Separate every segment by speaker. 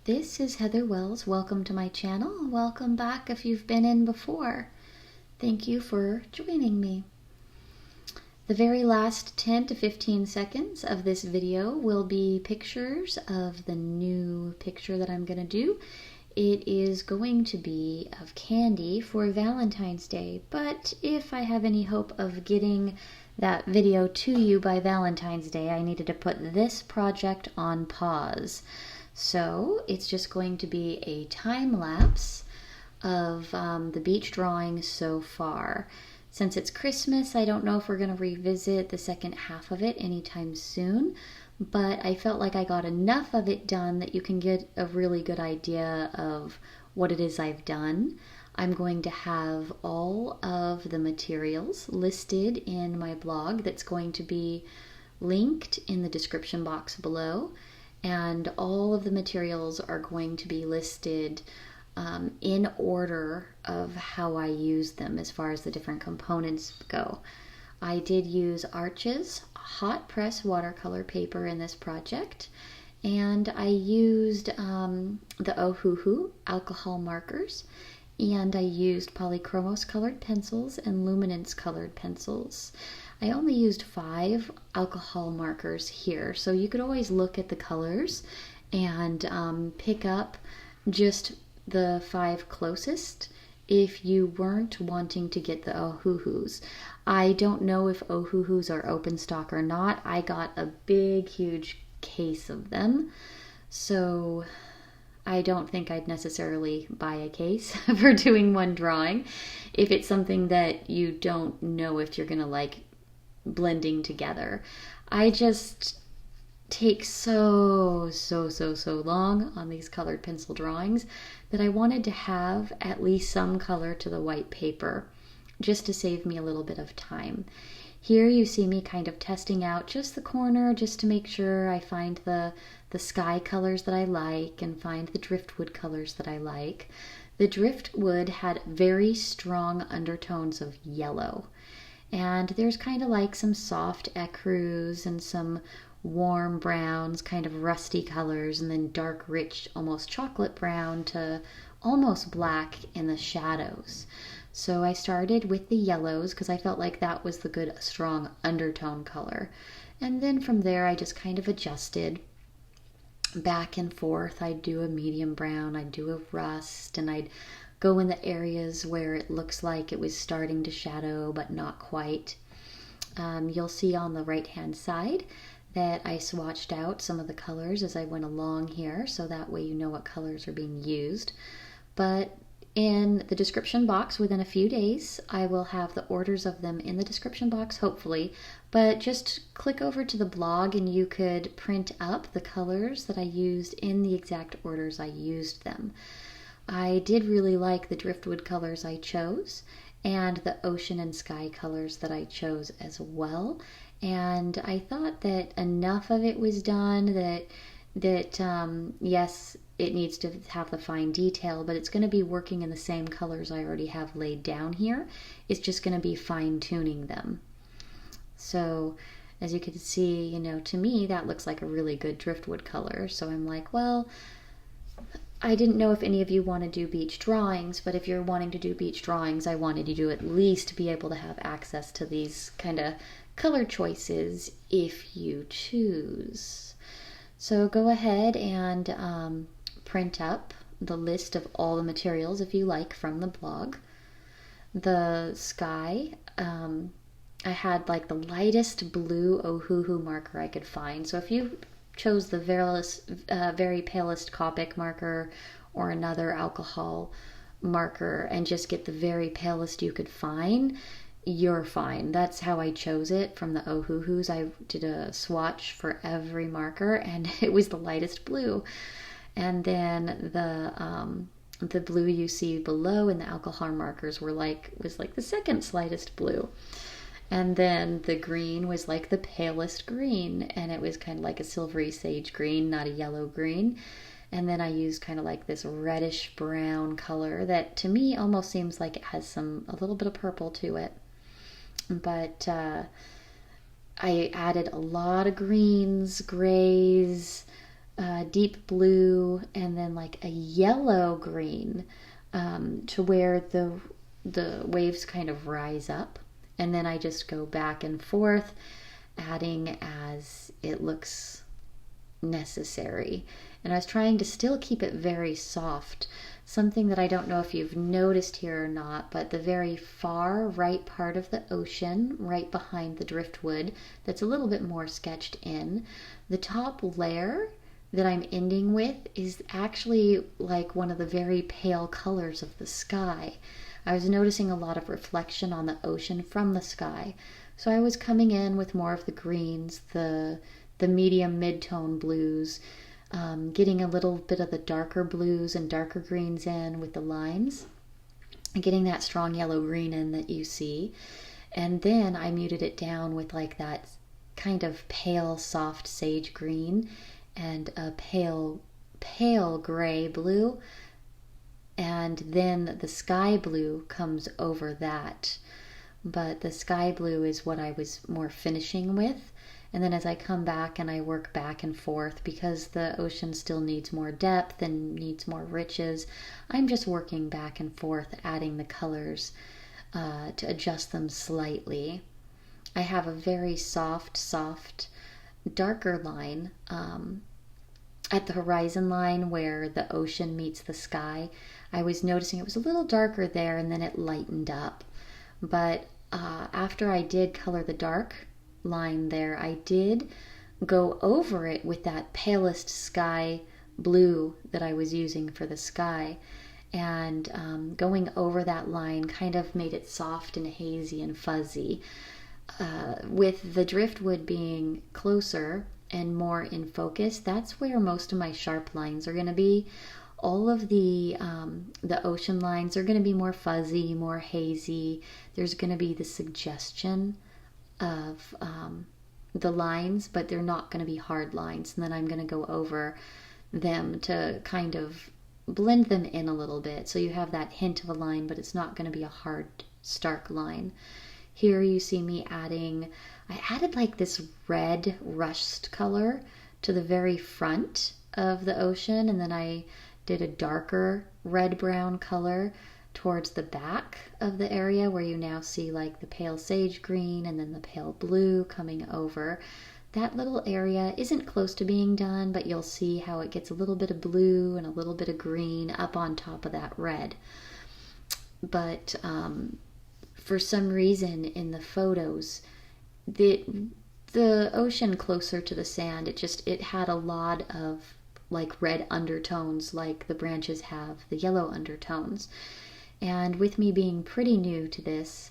Speaker 1: This is Heather Wells. Welcome to my channel. Welcome back if you've been in before. Thank you for joining me. The very last 10 to 15 seconds of this video will be pictures of the new picture that I'm going to do. It is going to be of candy for Valentine's Day, but if I have any hope of getting that video to you by Valentine's Day, I needed to put this project on pause. So it's just going to be a time lapse of the beach drawing so far. Since it's Christmas, I don't know if we're going to revisit the second half of it anytime soon, but I felt like I got enough of it done that you can get a really good idea of what it is I've done. I'm going to have all of the materials listed in my blog that's going to be linked in the description box below. And all of the materials are going to be listed in order of how I use them as far as the different components go. I did use Arches hot press watercolor paper in this project, and I used the Ohuhu Alcohol MArkers, and I used Polychromos Colored Pencils and Luminance Coloerd Pencils. I only used 5 alcohol markers here, so you could always look at the colors and pick up just the 5 closest if you weren't wanting to get the Ohuhus. I don't know if Ohuhus are open stock or not. I got a big, huge case of them, so I don't think I'd necessarily buy a case for doing one drawing if it's something that you don't know if you're gonna like blending together. I just take so long on these colored pencil drawings that I wanted to have at least some color to the white paper just to save me a little bit of time. Here you see me kind of testing out just the corner just to make sure I find the sky colors that I like and find the driftwood colors that I like. The driftwood had very strong undertones of yellow, and there's kind of like some soft ecrues and some warm browns, kind of rusty colors, and then dark, rich, almost chocolate brown to almost black in the shadows. So I started with the yellows because I felt like that was the good, strong undertone color. And then from there I just kind of adjusted back and forth. I'd do a medium brown, I'd do a rust, and I'd go in the areas where it looks like it was starting to shadow but not quite. You'll see on the right hand side that I swatched out some of the colors as I went along here, so that way you know what colors are being used. But in the description box within a few days, I will have the orders of them in the description box, hopefully. But just click over to the blog and you could print up the colors that I used in the exact orders I used them. I did really like the driftwood colors I chose and the ocean and sky colors that I chose as well. And I thought that enough of it was done that yes, it needs to have the fine detail, but it's going to be working in the same colors I already have laid down here. It's just going to be fine tuning them. So as you can see, you know, to me that looks like a really good driftwood color. So I'm like, well, I didn't know if any of you want to do beach drawings, but if you're wanting to do beach drawings, I wanted you to at least be able to have access to these kind of color choices if you choose. So go ahead and print up the list of all the materials if you like from the blog. The sky, I had like the lightest blue Ohuhu marker I could find. So if you chose the very palest Copic marker or another alcohol marker and just get the very palest you could find, you're fine. That's how I chose it from the Ohuhus. I did a swatch for every marker and it was the lightest blue. And then the blue you see below in the alcohol markers was like the second slightest blue. And then the green was like the palest green, and it was kind of like a silvery sage green, not a yellow green. And then I used kind of like this reddish brown color that to me almost seems like it has a little bit of purple to it. But I added a lot of greens, grays, deep blue, and then like a yellow green, to where the waves kind of rise up. And then I just go back and forth, adding as it looks necessary. And I was trying to still keep it very soft. Something that I don't know if you've noticed here or not, but the very far right part of the ocean, right behind the driftwood, that's a little bit more sketched in, the top layer that I'm ending with is actually like one of the very pale colors of the sky. I was noticing a lot of reflection on the ocean from the sky. So I was coming in with more of the greens, the medium mid-tone blues, getting a little bit of the darker blues and darker greens in with the lines, and getting that strong yellow green in that you see. And then I muted it down with like that kind of pale soft sage green and a pale gray blue, and then the sky blue comes over that. But the sky blue is what I was more finishing with. And then as I come back and I work back and forth, because the ocean still needs more depth and needs more riches, I'm just working back and forth, adding the colors to adjust them slightly. I have a very soft, darker line at the horizon line where the ocean meets the sky. I was noticing it was a little darker there, and then it lightened up. But after I did color the dark line there, I did go over it with that palest sky blue that I was using for the sky, and going over that line kind of made it soft and hazy and fuzzy. With the driftwood being closer and more in focus, that's where most of my sharp lines are going to be. All of the ocean lines are going to be more fuzzy, more hazy. There's going to be the suggestion of the lines, but they're not going to be hard lines. And then I'm going to go over them to kind of blend them in a little bit. So you have that hint of a line, but it's not going to be a hard, stark line. Here you see me I added like this red rust color to the very front of the ocean, and then I did a darker red-brown color towards the back of the area where you now see like the pale sage green and then the pale blue coming over. That little area isn't close to being done, but you'll see how it gets a little bit of blue and a little bit of green up on top of that red. But for some reason in the photos, the ocean closer to the sand, it had a lot of like red undertones, like the branches have the yellow undertones. And with me being pretty new to this,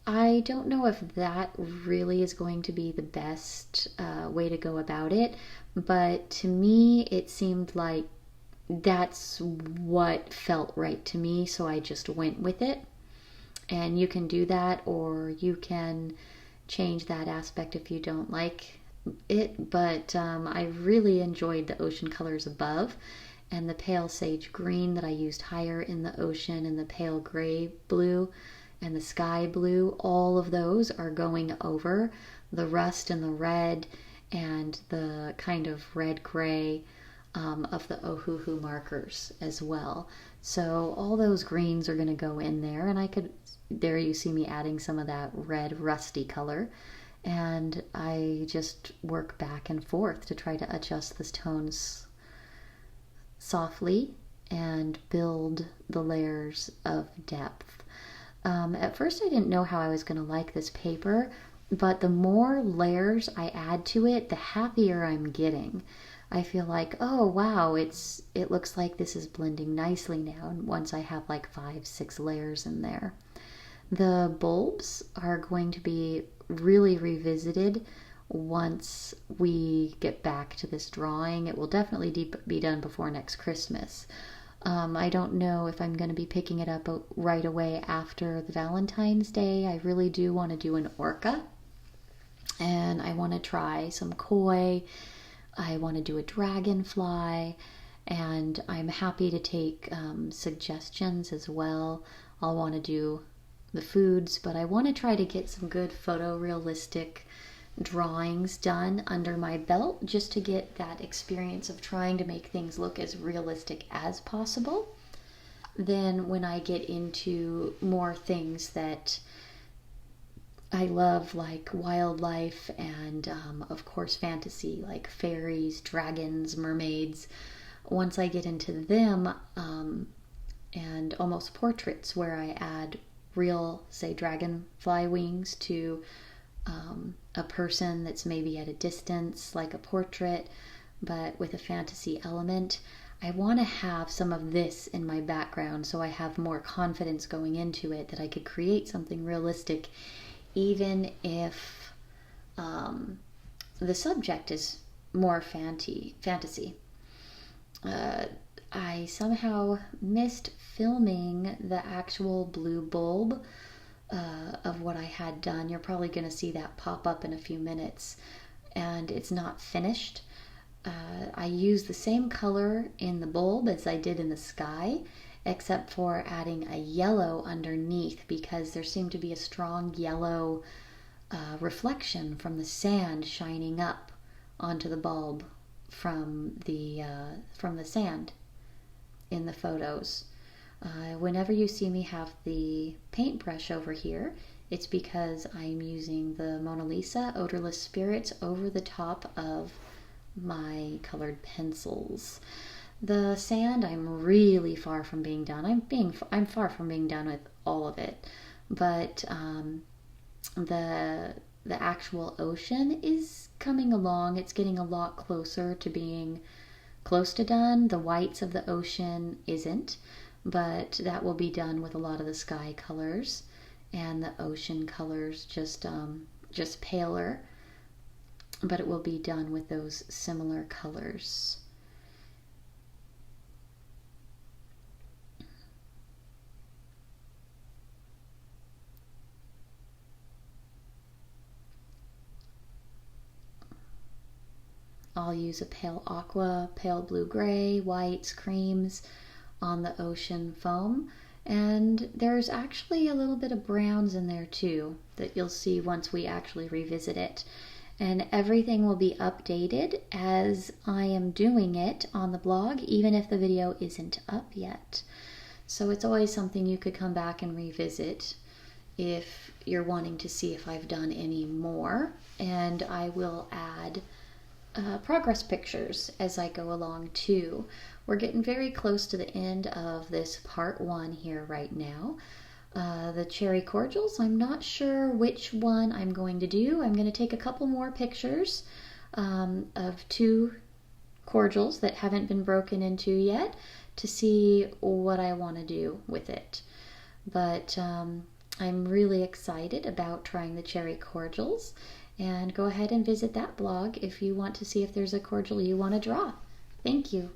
Speaker 1: I don't know if that really is going to be the best way to go about it, but to me it seemed like that's what felt right to me, so I just went with it. And you can do that, or you can change that aspect if you don't like it. But I really enjoyed the ocean colors above, and the pale sage green that I used higher in the ocean, and the pale gray blue and the sky blue. All of those are going over the rust and the red and the kind of red-gray of the Ohuhu markers as well. So all those greens are going to go in there, and there you see me adding some of that red rusty color, and I just work back and forth to try to adjust the tones softly and build the layers of depth. At first I didn't know how I was going to like this paper, but the more layers I add to it, the happier I'm getting. I feel like, oh wow, it looks like this is blending nicely now, and once I have like 5-6 layers in there. The bulbs are going to be really revisited once we get back to this drawing. It will definitely be done before next Christmas. I don't know if I'm going to be picking it up right away after the Valentine's Day. I really do want to do an orca, and I want to try some koi. I want to do a dragonfly, and I'm happy to take suggestions as well. I'll want to do the foods, but I want to try to get some good photorealistic drawings done under my belt just to get that experience of trying to make things look as realistic as possible. Then when I get into more things that I love, like wildlife and of course fantasy, like fairies, dragons, mermaids, once I get into them, and almost portraits where I add real, say, dragonfly wings to a person that's maybe at a distance, like a portrait, but with a fantasy element, I want to have some of this in my background so I have more confidence going into it that I could create something realistic, even if the subject is more fantasy. I somehow missed filming the actual blue bulb of what I had done. You're probably going to see that pop up in a few minutes, and it's not finished. I used the same color in the bulb as I did in the sky, except for adding a yellow underneath because there seemed to be a strong yellow reflection from the sand shining up onto the bulb from the sand in the photos. Whenever you see me have the paintbrush over here, it's because I'm using the Lisa Odorless Spirits over the top of my colored pencils. The sand, I'm really far from being done. I'm far from being done with all of it, but the actual ocean is coming along. It's getting a lot closer to being close to done. The whites of the ocean isn't, but that will be done with a lot of the sky colors, and the ocean colors just paler, but it will be done with those similar colors. I'll use a pale aqua, pale blue-gray, whites, creams on the ocean foam, and there's actually a little bit of browns in there too that you'll see once we actually revisit it. And everything will be updated as I am doing it on the blog, even if the video isn't up yet. So it's always something you could come back and revisit if you're wanting to see if I've done any more. And I will add progress pictures as I go along too. We're getting very close to the end of this part 1 here right now. The cherry cordials, I'm not sure which one I'm going to do. I'm going to take a couple more pictures of 2 cordials that haven't been broken into yet to see what I want to do with it. But I'm really excited about trying the cherry cordials, and go ahead and visit that blog if you want to see if there's a cordial you want to draw. Thank you.